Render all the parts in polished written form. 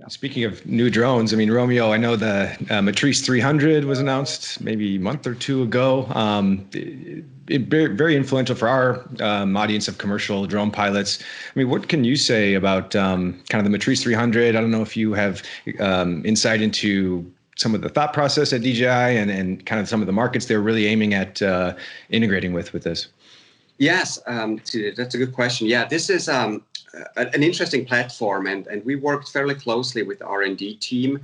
Speaking of new drones, I mean, Romeo, I know the Matrice 300 was announced maybe a month or two ago. Very influential for our audience of commercial drone pilots. I mean, what can you say about kind of the Matrice 300? I don't know if you have insight into some of the thought process at DJI and kind of some of the markets they're really aiming at integrating with this. Yes, that's a good question. Yeah, this is an interesting platform, and we worked fairly closely with the R&D team.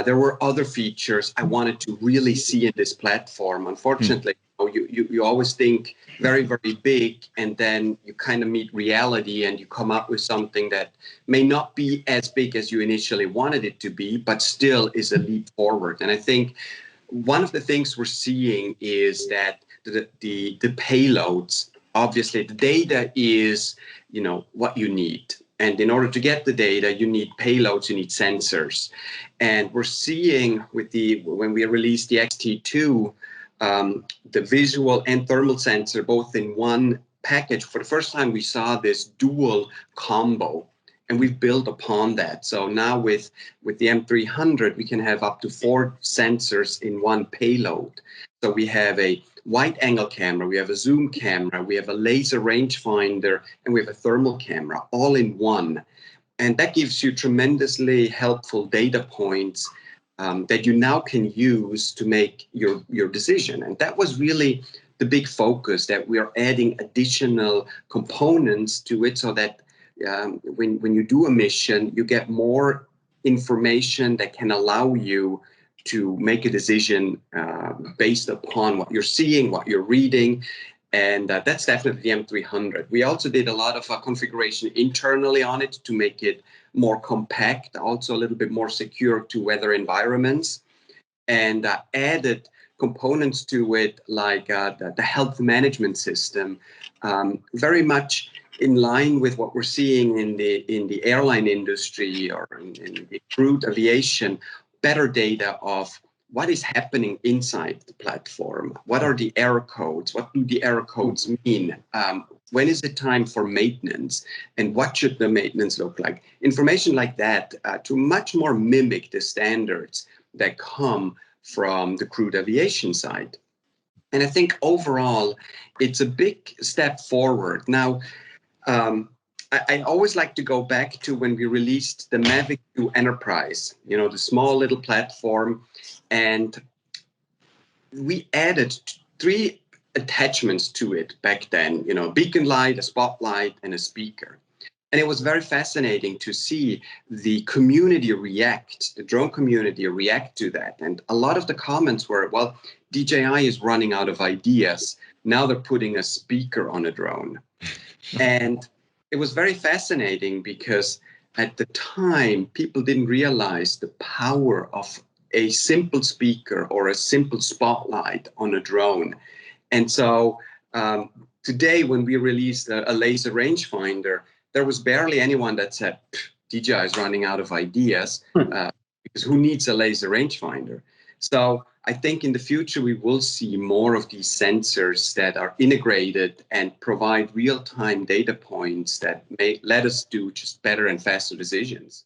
There were other features I wanted to really see in this platform. Unfortunately, you always think very, very big, and then you kind of meet reality and you come up with something that may not be as big as you initially wanted it to be, but still is a leap forward. And I think one of the things we're seeing is that the payloads, obviously, the data is, what you need. And in order to get the data, you need payloads, you need sensors. And we're seeing when we released the XT2, the visual and thermal sensor both in one package. For the first time, we saw this dual combo, and we've built upon that. So now with the M300, we can have up to 4 sensors in one payload. So we have a wide angle camera, we have a zoom camera, we have a laser rangefinder, and we have a thermal camera, all in one. And that gives you tremendously helpful data points that you now can use to make your decision. And that was really the big focus, that we are adding additional components to it so that when you do a mission, you get more information that can allow you to make a decision based upon what you're seeing, what you're reading. And that's definitely the M300. We also did a lot of configuration internally on it to make it more compact, also a little bit more secure to weather environments, and added components to it like the health management system, very much in line with what we're seeing in the airline industry or in the crewed aviation. Better data of what is happening inside the platform. What are the error codes? What do the error codes mean? When is it time for maintenance? And what should the maintenance look like? Information like that to much more mimic the standards that come from the crewed aviation side. And I think overall, it's a big step forward. Now, I always like to go back to when we released the Mavic 2 Enterprise, the small little platform, and we added 3 attachments to it back then, a beacon light, a spotlight, and a speaker. And it was very fascinating to see the community react, the drone community react to that. And a lot of the comments were, well, DJI is running out of ideas. Now they're putting a speaker on a drone. And it was very fascinating because at the time, people didn't realize the power of a simple speaker or a simple spotlight on a drone. And so today, when we released a laser rangefinder, there was barely anyone that said, DJI is running out of ideas, because who needs a laser rangefinder? So I think in the future, we will see more of these sensors that are integrated and provide real-time data points that may let us do just better and faster decisions.